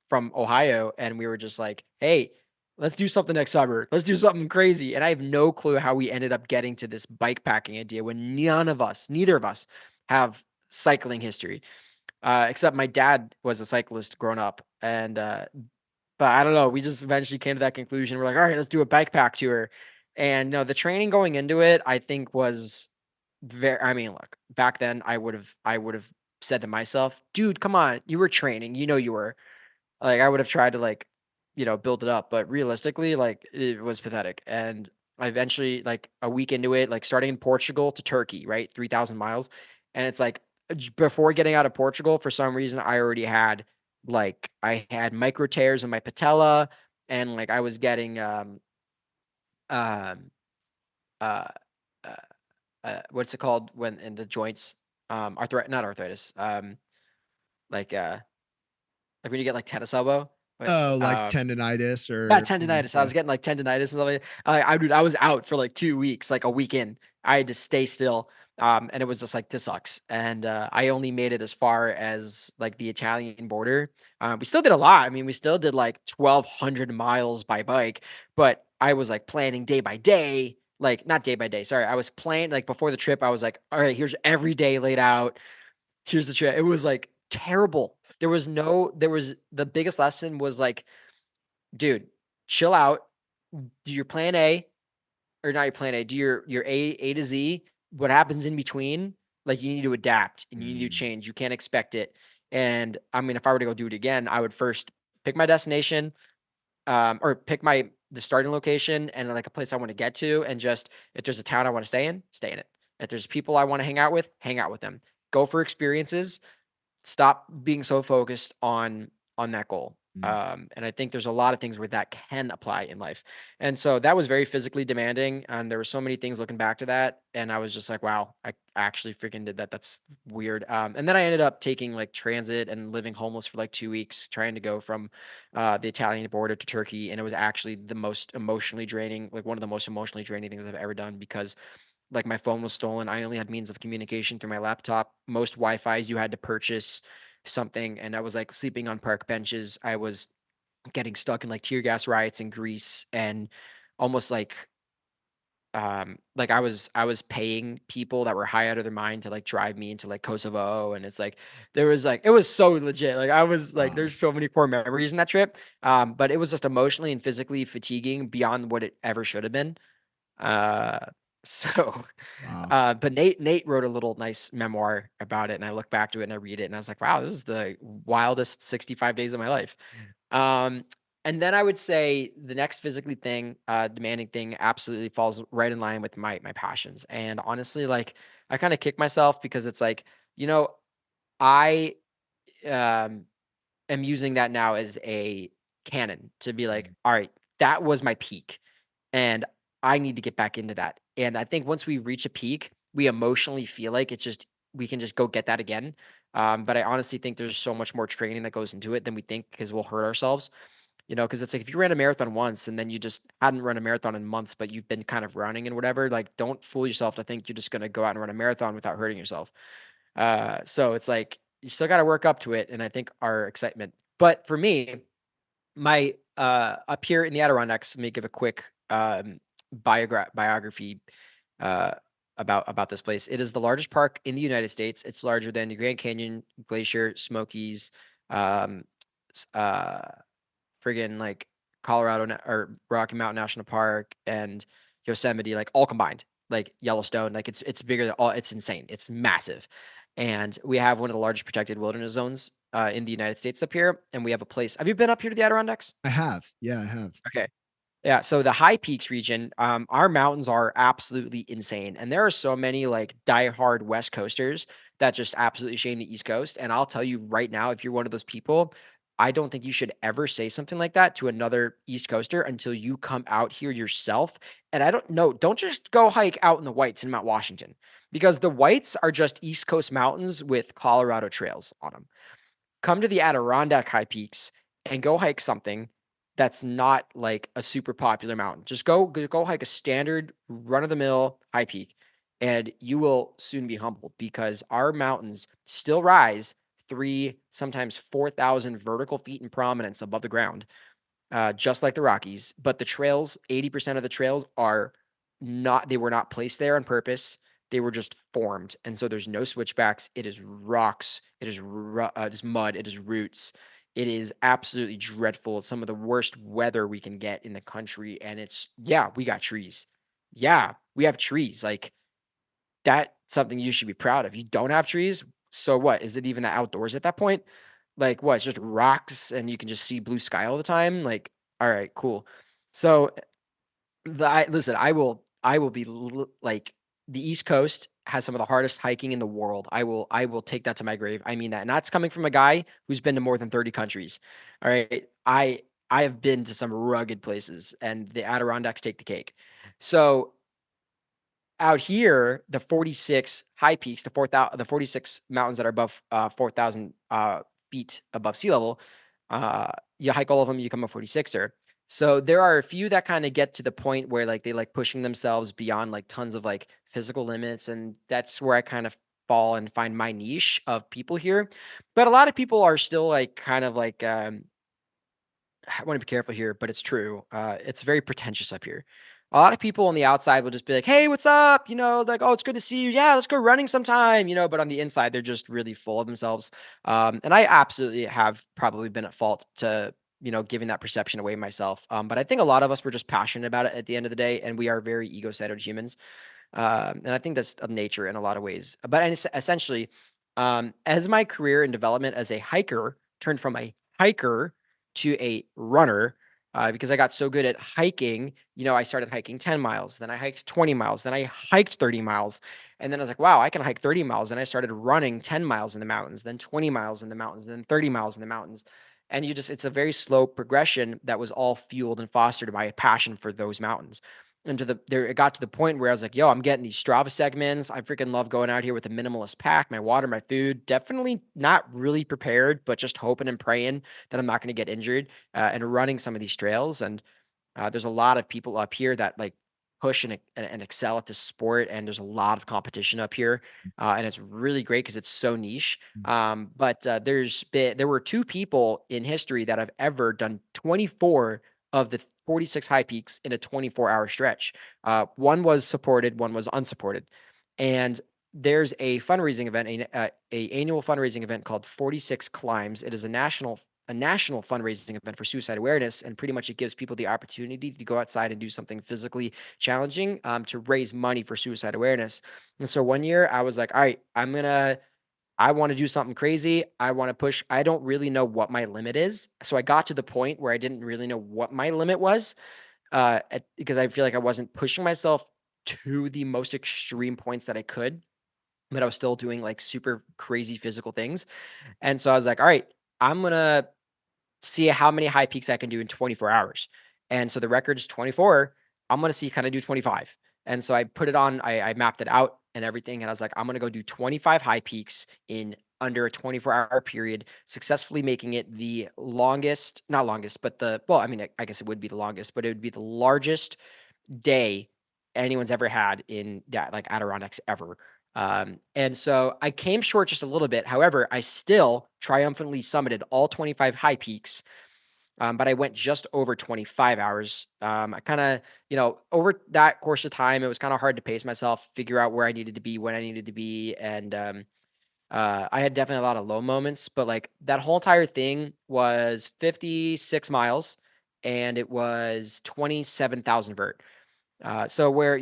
from Ohio, and we were just like, "Hey, Let's do something next summer. Let's do something crazy." And I have no clue how we ended up getting to this bike packing idea when neither of us have cycling history. Except my dad was a cyclist growing up, and but I don't know. We just eventually came to that conclusion. We're like, all right, let's do a bike pack tour. And no, the training going into it, I think was very. I mean, look, back then, I would have said to myself, dude, come on, you were training, you were. Like, I would have tried to, like, build it up, but realistically, like, it was pathetic, and I eventually, like, a week into it, like, starting in Portugal to Turkey, right, 3,000 miles, and it's like, j before getting out of Portugal, for some reason, I already had, like, I had micro tears in my patella, and, like, I was getting, um, uh, uh, what's it called when in the joints? Not arthritis, like, uh, like, when you get, like, tennis elbow, but, Oh, like um tendonitis Yeah, or, tendinitis. I yeah. was getting, like, tendinitis and stuff like that. I was out for, like, 2 weeks, like, a week in. I had to stay still, and it was just like, "This sucks," and, I only made it as far as, like, the Italian border. We still did a lot. I mean, we still did, like, 1,200 miles by bike, but I was, like, planning day by day, like, not day by day, sorry. I was planning like, before the trip, I was like, "Alright, here's every day laid out. Here's the trip." It was, like, terrible. There was the biggest lesson was, like, "Dude, chill out. Do your plan A or not your plan A, do your A to Z. What happens in between, like, you need to adapt and you need to Mm, change. You can't expect it." And, I mean, if I were to go do it again, I would first pick my destination, or pick the starting location and, like, a place I wanna get to, and just if there's a town I wanna stay in it. If there's people I wanna hang out with them. Go for experiences. Stop being so focused on that goal. mm. And I think there's a lot of things where that can apply in life. And so that was very physically demanding. And there were so many things looking back to that. And I was just like, wow, I actually freaking did that. That's weird. And then I ended up taking like transit and living homeless for like 2 weeks, trying to go from the Italian border to Turkey. And it was actually the most emotionally draining, like one of the most emotionally draining things I've ever done because like my phone was stolen. I only had means of communication through my laptop. Most Wi-Fis you had to purchase something, and I was like sleeping on park benches. I was getting stuck in like tear gas riots in Greece, and almost like I was paying people that were high out of their mind to like drive me into like Kosovo, and it's like there was like it was so legit. Like I was like Wow. there's so many core memories in that trip. But it was just emotionally and physically fatiguing beyond what it ever should have been. Uh, so Wow. but Nate wrote a little nice memoir about it, and I look back to it and I read it, and I was like, "Wow, this is the wildest 65 days of my life." Um, and then I would say the next demanding thing absolutely falls right in line with my passions. And honestly, like I kind of kick myself because it's like, you know, I um am using that now as a canon to be like, Mm, all right, that was my peak and I need to get back into that. And I think once we reach a peak, we emotionally feel like we can just go get that again. But I honestly think there's so much more training that goes into it than we think because we'll hurt ourselves. Because it's like if you ran a marathon once and then you just hadn't run a marathon in months, but you've been kind of running and whatever, like don't fool yourself to think you're just gonna go out and run a marathon without hurting yourself. So it's like you still got to work up to it, and I think our excitement. But for me, my up here in the Adirondacks, let me give a quick biography uh, about this place. It is the largest park in the United States. It's larger than the Grand Canyon, Glacier, Smokies, um, s- uh, friggin' like or Rocky Mountain National Park and Yosemite, like all combined, like Yellowstone, like it's bigger than all. It's insane. It's massive, and we have one of the largest protected wilderness zones in the United States up here. And we have a place. Have you been up here to the Adirondacks? I have. Yeah, I have. Okay. Yeah, so the High Peaks region, our mountains are absolutely insane, and there are so many like diehard West Coasters that just absolutely shame the East Coast. And I'll tell you right now, if you're one of those people, I don't think you should ever say something like that to another East Coaster until you come out here yourself. And I don't know, don't just go hike out in the Whites in Mount Washington because the Whites are just East Coast mountains with Colorado trails on them. Come to the Adirondack High Peaks and go hike something that's not like a super popular mountain. Just go hike a standard run of the mill high peak and you will soon be humbled because our mountains still rise 3 sometimes 4,000 vertical feet in prominence above the ground just like the Rockies. But the trails, 80% of the trails are not, they were not placed there on purpose. They were just formed. And so there's no switchbacks. It is rocks. It is mud. It is roots. It is absolutely dreadful. It's some of the worst weather we can get in the country. And it's, yeah, we got trees. Yeah, we have trees. Like, that's something you should be proud of. You don't have trees, so what? Is it even outdoors at that point? Like, what? It's just rocks and you can just see blue sky all the time? Like, all right, cool. So, listen, I will be like, the East Coast has some of the hardest hiking in the world. I will take that to my grave. I mean that. And that's coming from a guy who's been to more than 30 countries. All right. I have been to some rugged places, and the Adirondacks take the cake. So, out here, the 46 high peaks, the 46 mountains that are above 4,000 feet above sea level, you hike all of them, you become a 46er. So there are a few that kind of get to the point where like they like pushing themselves beyond like tons of like physical limits, and that's where I kind of fall and find my niche of people here. But a lot of people are still like kind of like I want to be careful here, but it's true. It's very pretentious up here. A lot of people on the outside will just be like, "Hey, what's up?" Like, "Oh, it's good to see you. Yeah, let's go running sometime." But on the inside, they're just really full of themselves. And I absolutely have probably been at fault to, giving that perception away myself. But I think a lot of us were just passionate about it at the end of the day, and we are very ego-centered humans. And I think that's of nature in a lot of ways. But essentially, as my career and development as a hiker turned from a hiker to a runner, because I got so good at hiking, I started hiking 10 miles, then I hiked 20 miles, then I hiked 30 miles. And then I was like, wow, I can hike 30 miles. And I started running 10 miles in the mountains, then 20 miles in the mountains, then 30 miles in the mountains. And it's a very slow progression that was all fueled and fostered by a passion for those mountains. And it got to the point where I was like, yo, I'm getting these Strava segments. I freaking love going out here with a minimalist pack, my water, my food. Definitely not really prepared, but just hoping and praying that I'm not going to get injured, and running some of these trails. And there's a lot of people up here that like push and excel at this sport, and there's a lot of competition up here, and it's really great because it's so niche. But there were two people in history that have ever done 24 of the 46 high peaks in a 24-hour stretch. One was supported, one was unsupported, and there's a fundraising event, a annual fundraising event called 46 Climbs. It is a national fundraising event for suicide awareness, and pretty much it gives people the opportunity to go outside and do something physically challenging, to raise money for suicide awareness. And so one year I was like, all right, I want to do something crazy. I want to push. I don't really know what my limit is. So I got to the point where I didn't really know what my limit was, because I feel like I wasn't pushing myself to the most extreme points that I could, but I was still doing like super crazy physical things. And so I was like, all right, I'm going to see how many high peaks I can do in 24 hours. And so the record is 24. I'm gonna see, can I do 25? And so I put it on, I mapped it out and everything. And I was like, I'm gonna go do 25 high peaks in under a 24-hour period, successfully making it the longest, not longest, but well, I mean, I guess it would be the longest, but it would be the largest day anyone's ever had in that like Adirondacks ever. And so I came short just a little bit. However, I still triumphantly summited all 25 high peaks, but I went just over 25 hours. I kind of, over that course of time, it was kind of hard to pace myself, figure out where I needed to be, when I needed to be. And I had definitely a lot of low moments, but like that whole entire thing was 56 miles, and it was 27,000 vert. So where,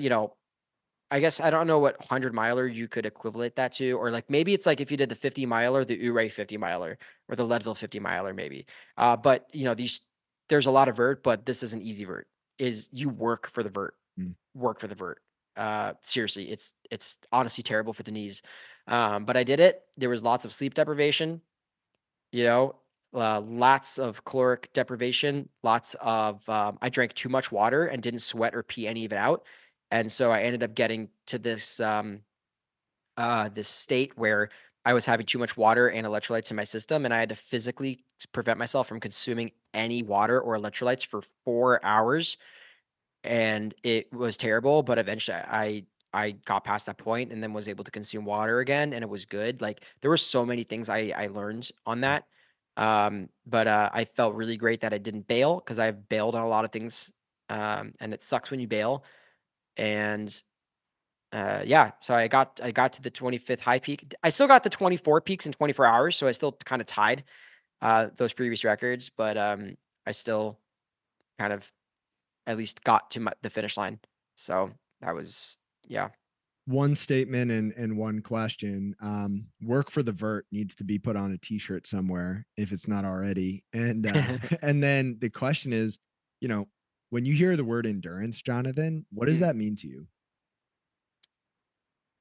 I guess I don't know what 100 miler you could equivalent that to, or like maybe it's like if you did the 50 miler, the Uray 50 miler, or the Leadville 50 miler, maybe. But there's a lot of vert, but this is an easy vert. Is you work for the vert, Mm. work for the vert. Seriously, it's honestly terrible for the knees. But I did it. There was lots of sleep deprivation, you know, lots of caloric deprivation, lots of I drank too much water and didn't sweat or pee any of it out. And so I ended up getting to this state where I was having too much water and electrolytes in my system, and I had to physically prevent myself from consuming any water or electrolytes for 4 hours, and it was terrible. But eventually, I got past that point and then was able to consume water again, and it was good. Like there were so many things I learned on that. But I felt really great that I didn't bail because I've bailed on a lot of things, and it sucks when you bail. And yeah, so I got to the 25th high peak. I still got the 24 peaks in 24 hours, so I still kind of tied those previous records, but I still kind of at least got to the finish line. So that was yeah. One statement and one question. Work for the vert needs to be put on a t-shirt somewhere if it's not already. And and then the question is, you know, when you hear the word endurance, Jonathan, what does Mm. that mean to you?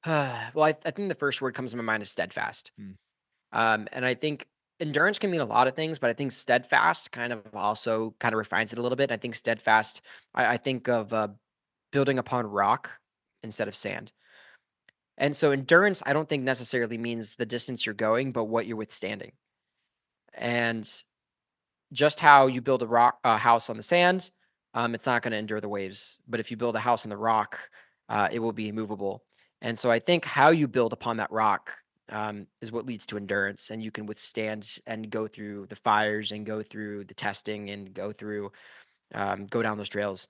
Well, I think the first word comes to my mind is steadfast. Mm. And I think endurance can mean a lot of things, but I think steadfast kind of also kind of refines it a little bit. I think steadfast, I think of building upon rock instead of sand. And so endurance, I don't think necessarily means the distance you're going, but what you're withstanding. And just how you build a house on the sand, it's not going to endure the waves. But if you build a house on the rock, it will be immovable. And so I think how you build upon that rock is what leads to endurance, and you can withstand and go through the fires and go through the testing and go down those trails.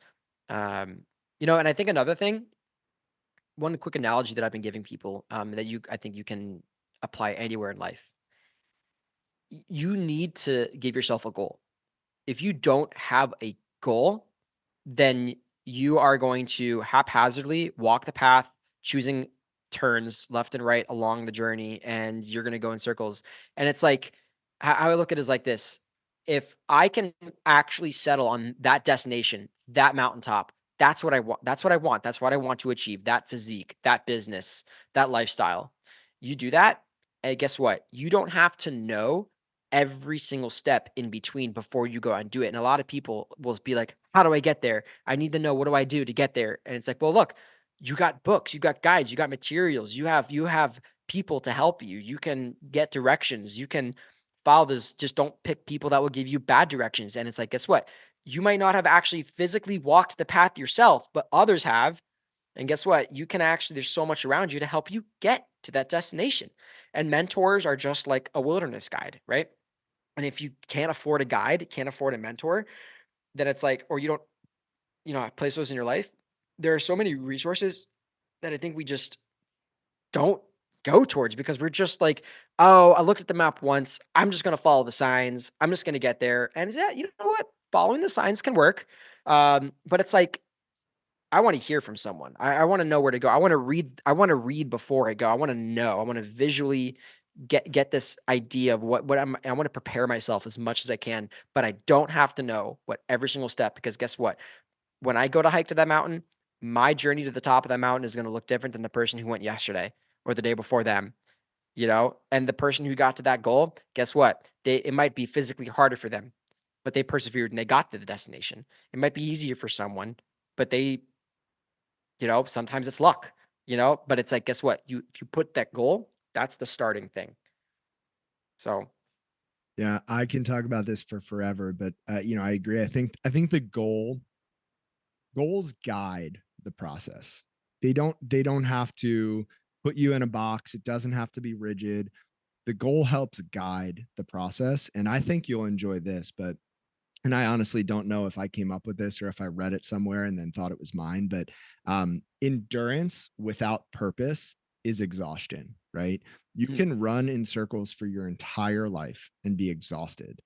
Um, and I think another thing, one quick analogy that I've been giving people that I think you can apply anywhere in life. You need to give yourself a goal. If you don't have a goal, then you are going to haphazardly walk the path, choosing turns left and right along the journey, and you're going to go in circles. And it's like, how I look at it is like this: if I can actually settle on that destination, that mountaintop, that's what I want. That's what I want. That's what I want to achieve. That physique, that business, that lifestyle. You do that, and guess what? You don't have to know every single step in between before you go out and do it. And a lot of people will be like, "How do I get there? I need to know what do I do to get there?" And it's like, "Well, look, you got books, you got guides, you got materials, you have people to help you. You can get directions. You can follow those. Just don't pick people that will give you bad directions." And it's like, guess what? You might not have actually physically walked the path yourself, but others have. And guess what? You can actually, there's so much around you to help you get to that destination. And mentors are just like a wilderness guide, right? And if you can't afford a guide, can't afford a mentor, then it's like, or you don't, place those in your life. There are so many resources that I think we just don't go towards because we're just like, oh, I looked at the map once. I'm just going to follow the signs. I'm just going to get there. And yeah, you know what? Following the signs can work. But it's like, I want to hear from someone. I want to know where to go. I want to read. I want to read before I go. I want to know. I want to visually get this idea of I want to prepare myself as much as I can, but I don't have to know what every single step because guess what? When I go to hike to that mountain, my journey to the top of that mountain is going to look different than the person who went yesterday or the day before them, And the person who got to that goal, guess what? It might be physically harder for them, but they persevered and they got to the destination. It might be easier for someone, but sometimes it's luck, but it's like, guess what? If you put that goal, that's the starting thing. So, Yeah, I can talk about this for forever, but I agree. I think the goals guide the process. They don't have to put you in a box. It doesn't have to be rigid. The goal helps guide the process, and I think you'll enjoy this, but and I honestly don't know if I came up with this or if I read it somewhere and then thought it was mine, but endurance without purpose is exhaustion, right? You mhm, can run in circles for your entire life and be exhausted.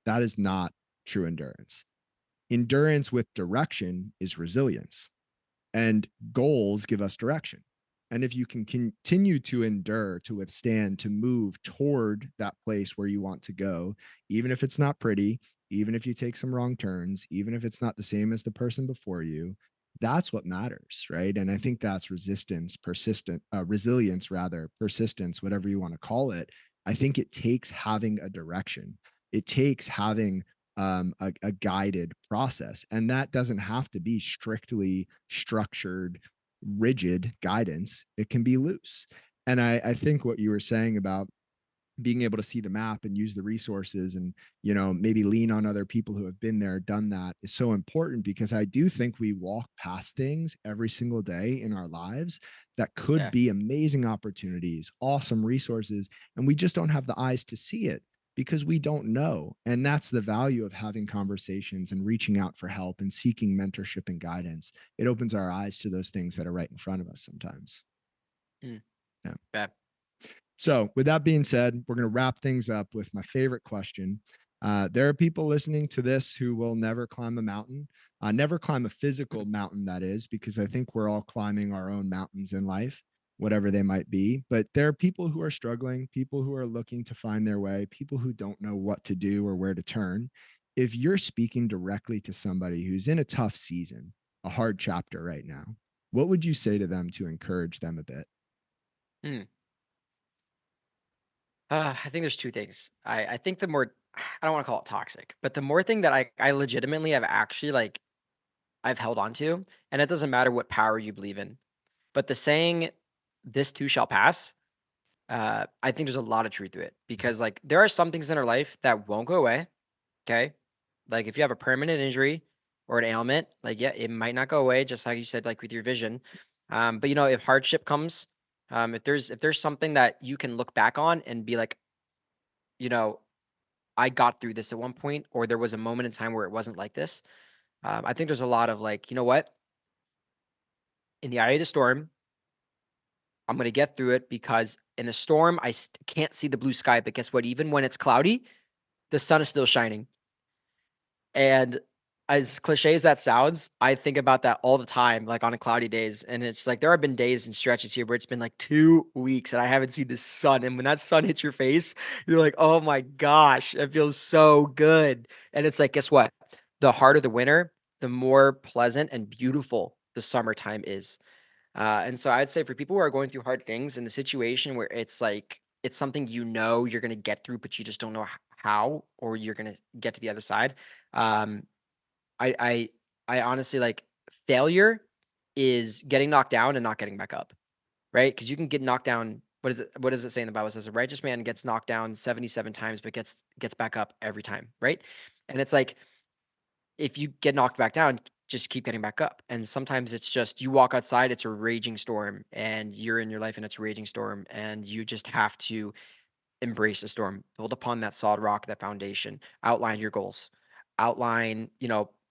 That is not true endurance. Endurance with direction is resilience, and goals give us direction. And if you can continue to endure, to withstand, to move toward that place where you want to go, even if it's not pretty, even if you take some wrong turns, even if it's not the same as the person before you, that's what matters, right? And I think that's resilience, rather, persistence, whatever you want to call it. I think it takes having a direction. It takes having a guided process. And that doesn't have to be strictly structured, rigid guidance. It can be loose. And I think what you were saying about being able to see the map and use the resources and maybe lean on other people who have been there, done that, is so important, because I do think we walk past things every single day in our lives that could yeah. be amazing opportunities, awesome resources, and we just don't have the eyes to see it because we don't know. And that's the value of having conversations and reaching out for help and seeking mentorship and guidance. It opens our eyes to those things that are right in front of us sometimes. Mm, Yeah. yeah. So, with that being said, we're going to wrap things up with my favorite question. There are people listening to this who will never climb a mountain, never climb a physical mountain, that is, because I think we're all climbing our own mountains in life, whatever they might be. But there are people who are struggling, people who are looking to find their way, people who don't know what to do or where to turn. If you're speaking directly to somebody who's in a tough season, a hard chapter right now, what would you say to them to encourage them a bit? Mm. I think there's 2 things. I think the more I don't wanna call it toxic, but the more thing that I legitimately have actually, like, I've held on to, and it doesn't matter what power you believe in, but the saying, "This too shall pass," I think there's a lot of truth to it because, like, there are some things in our life that won't go away, okay? Like, if you have a permanent injury or an ailment, like, yeah, it might not go away, just like you said, like, with your vision. But, if hardship comes, if there's something that you can look back on and be like, you know, "I got through this at one point," or, "There was a moment in time where it wasn't like this." I think there's a lot of, like, "You know what? In the eye of the storm, I'm gonna get through it because in the storm, can't see the blue sky, but guess what? Even when it's cloudy, the sun is still shining." And as cliche as that sounds, I think about that all the time, like on a cloudy days. And it's like there have been days and stretches here where it's been like 2 weeks and I haven't seen the sun. And when that sun hits your face, you're like, oh my gosh, it feels so good. And it's like, guess what? The harder the winter, the more pleasant and beautiful the summertime is. And so I'd say for people who are going through hard things in the situation where it's like it's something you're gonna get through, but you just don't know how, or you're gonna get to the other side. Um, I I I honestly like failure is getting knocked down and not getting back up, right? Because you can get knocked down. What is it? What does it say in the Bible? It says a righteous man gets knocked down 77 times, but gets back up every time, right? And it's like if you get knocked back down, just keep getting back up. And sometimes it's just you walk outside, it's a raging storm, and you're in your life and it's a raging storm, and you just have to embrace the storm, build upon that solid rock, that foundation, outline your goals, outline,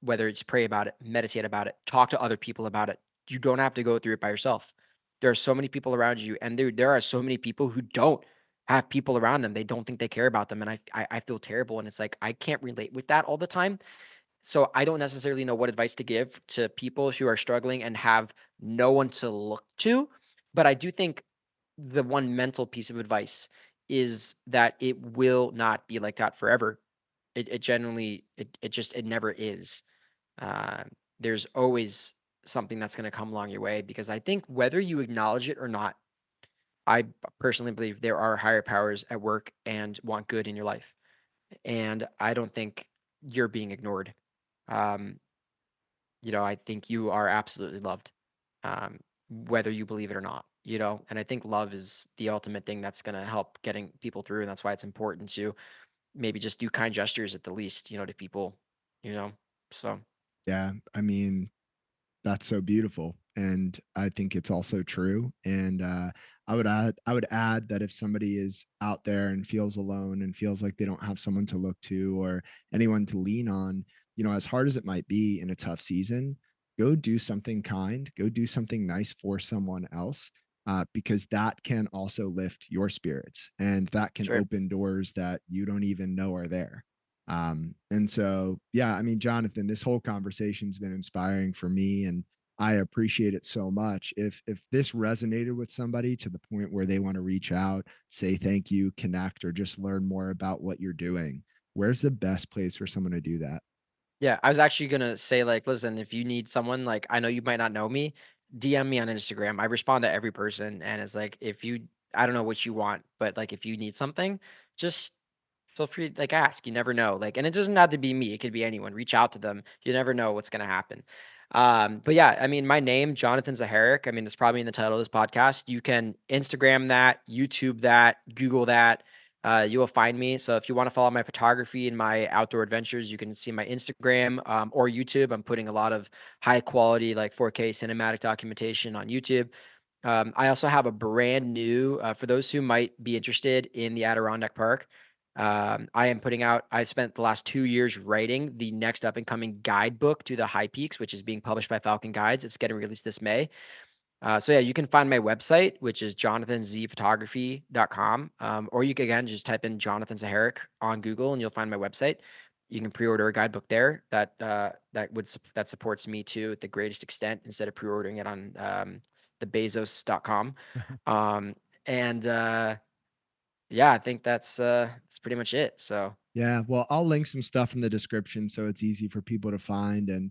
whether it's pray about it, meditate about it, talk to other people about it. You don't have to go through it by yourself. There are so many people around you, and there are so many people who don't have people around them. They don't think they care about them, and I feel terrible. And it's like I can't relate with that all the time, so I don't necessarily know what advice to give to people who are struggling and have no one to look to, but I do think the one mental piece of advice is that it will not be like that forever. It generally it never is. Uh, there's always something that's going to come along your way because I think whether you acknowledge it or not, I personally believe there are higher powers at work and want good in your life, and I don't think you're being ignored. Um, I think you are absolutely loved, whether you believe it or not, and I think love is the ultimate thing that's going to help getting people through. And that's why it's important to maybe just do kind gestures at the least, to people, you know? So, Yeah. I mean, that's so beautiful, and I think it's also true, and, I would add that if somebody is out there and feels alone and feels like they don't have someone to look to or anyone to lean on, as hard as it might be in a tough season, go do something kind, go do something nice for someone else, because that can also lift your spirits, and that can sure. open doors that you don't even know are there. And so, yeah, I mean, Jonathan, this whole conversation's been inspiring for me, and I appreciate it so much. If this resonated with somebody to the point where they want to reach out, say thank you, connect, or just learn more about what you're doing, where's the best place for someone to do that? Yeah, I was actually gonna say, like, listen, if you need someone, like, I know you might not know me, DM me on Instagram. I respond to every person, and it's like, if you, I don't know what you want, but like, if you need something, just feel free, like, ask. You never know. Like, and it doesn't have to be me. It could be anyone. Reach out to them. You never know what's gonna happen. But yeah, I mean, my name, Jonathan Zaharek. I mean, it's probably in the title of this podcast. You can Instagram that, YouTube that, Google that. You will find me. So if you want to follow my photography and my outdoor adventures, you can see my Instagram or YouTube. I'm putting a lot of high quality, like 4K cinematic documentation on YouTube. I also have a brand new, for those who might be interested in the Adirondack Park. I spent the last 2 years writing the next up and coming guidebook to the high peaks, which is being published by Falcon Guides. It's getting released this May. So yeah, you can find my website, which is jonathanzphotography.com. Or you can again just type in Jonathan Zaharek on Google and you'll find my website. You can pre-order a guidebook there that supports me to the greatest extent instead of pre-ordering it on the Bezos.com. Um, and yeah, I think that's pretty much it. So Yeah, well, I'll link some stuff in the description so it's easy for people to find. And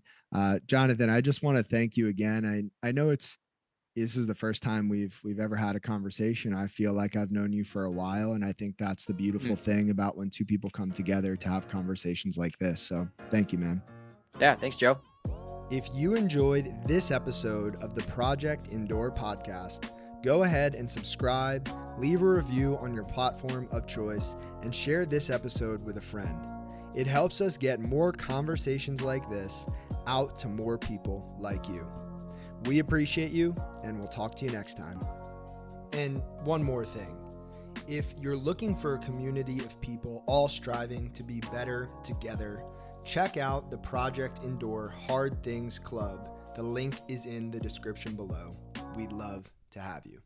Jonathan, I just want to thank you again. I know this is the first time we've ever had a conversation. I feel like I've known you for a while, and I think that's the mm, beautiful thing about when two people come together to have conversations like this. So thank you, man. yeah, thanks, Joe. If you enjoyed this episode of the Project Indoor podcast, go ahead and subscribe, leave a review on your platform of choice, and share this episode with a friend. It helps us get more conversations like this out to more people like you. We appreciate you, and we'll talk to you next time. And one more thing. If you're looking for a community of people all striving to be better together, check out the Project Indoor Hard Things Club. The link is in the description below. We'd love to have you.